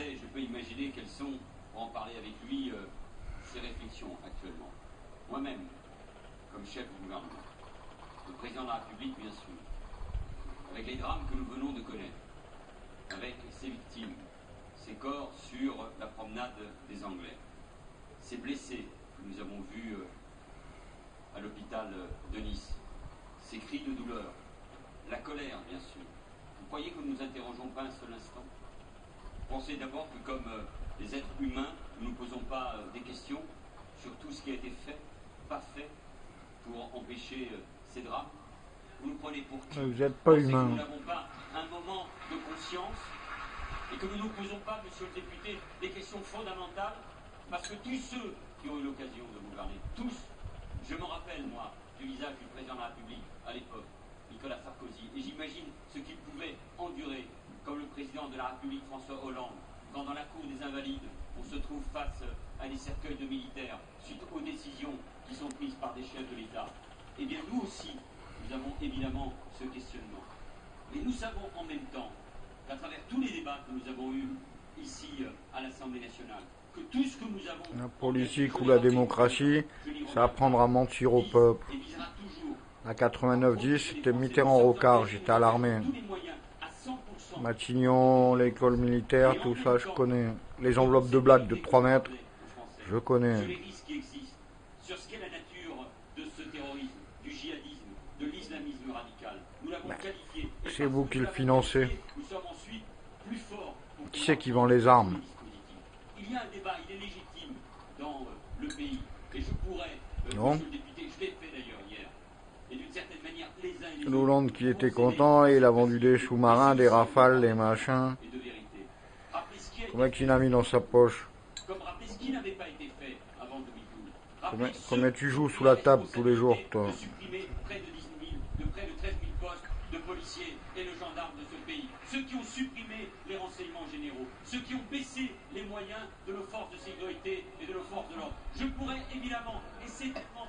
je peux imaginer quelles sont, pour en parler avec lui, ses réflexions actuellement. Moi-même, comme chef du gouvernement, le président de la République, bien sûr, avec les drames que nous venons de connaître, avec ces victimes, ces corps sur la promenade des Anglais, ces blessés que nous avons vus à l'hôpital de Nice, ces cris de douleur, la colère, bien sûr. Vous croyez que nous ne nous interrogeons pas un seul instant? Pensez d'abord que, comme les êtres humains, nous ne nous posons pas des questions sur tout ce qui a été fait, pas fait, pour empêcher ces drames. Vous nous prenez pour qui? Vous n'êtes pas humain. Nous n'avons pas un moment de conscience et que nous ne nous posons pas, monsieur le député, des questions fondamentales, parce que tous ceux qui ont eu l'occasion de gouverner, tous, je me rappelle, moi, du visage du président de la République à l'époque, Nicolas Sarkozy, et j'imagine ce qu'il pouvait endurer, comme le président de la République François Hollande, quand dans la cour des Invalides, on se trouve face à des cercueils de militaires, suite aux décisions qui sont prises par des chefs de l'État. Eh bien, nous aussi, nous avons évidemment ce questionnement. Mais nous savons en même temps qu'à travers tous les débats que nous avons eus ici à l'Assemblée nationale, que tout ce que nous avons... La politique ou la démocratie, c'est apprendre à mentir au peuple. À 89-10, c'était Mitterrand-Rocard, j'étais à l'armée. Matignon, l'école militaire, tout ça, je connais. Les enveloppes de blagues de 3 mètres, je connais. Sur ce qu'est la nature de ce terrorisme, du djihadisme, de l'islamisme radical. Nous l'avons qualifié. C'est vous qui le financez. Nous sommes ensuite plus forts. Qui c'est qui vend les armes? Il y a un débat, il est légitime dans le pays. Et je pourrais, non. Monsieur le député, je l'ai fait d'ailleurs hier. Et d'une certaine manière, les uns et les Hollande qui était content, il a vendu des sous-marins, des rafales, des machins. Combien qu'il a mis dans sa poche? Combien tu joues sous la table tous les jours, toi? De supprimer près de 13 000 postes de policiers et de gendarmes de ce pays. Ceux qui ont supprimé les renseignements généraux. Ceux qui ont baissé les moyens de nos forces de sécurité et de nos forces de l'ordre. Je pourrais évidemment, et c'est tellement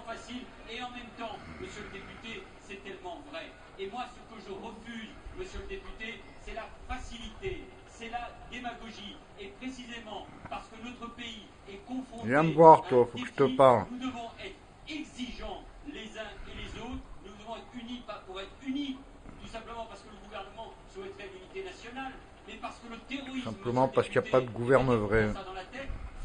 facile, et en même temps, monsieur le député, c'est tellement vrai. Et moi, ce que je refuse, monsieur le député, c'est la facilité, c'est la démagogie. Et précisément parce que notre pays est confronté... Viens me voir, toi, faut que je te parle. Nous devons être exigeants les uns et les autres. Nous devons être unis, pas pour être unis, tout simplement parce que le gouvernement souhaiterait l'unité nationale, mais parce que le terrorisme... Simplement parce qu'il n'y a pas de gouverne vrai.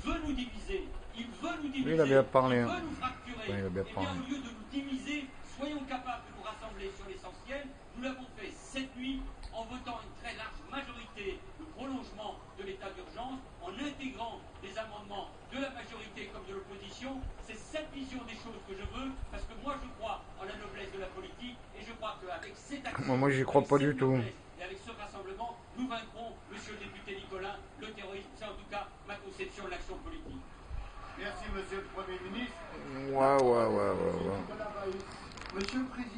Veut nous diviser. Il veut nous diviser. Oui, il a bien parlé. Il veut nous fracturer. Oui, il a bien parlé. Au lieu de nous diviser, soyons capables de nous rassembler sur l'essentiel. Nous l'avons fait cette nuit en votant une très large majorité le prolongement de l'état d'urgence, en intégrant des amendements de la majorité comme de l'opposition. C'est cette vision des choses que je veux, parce que moi je crois en la noblesse de la politique, et je crois qu'avec cette action, moi j'y crois pas du tout. Et avec ce rassemblement, nous vaincrons, monsieur le député Nicolas, le terrorisme. C'est en tout cas ma conception de l'action politique. Merci, monsieur le Premier ministre. Ouais. Monsieur le Président.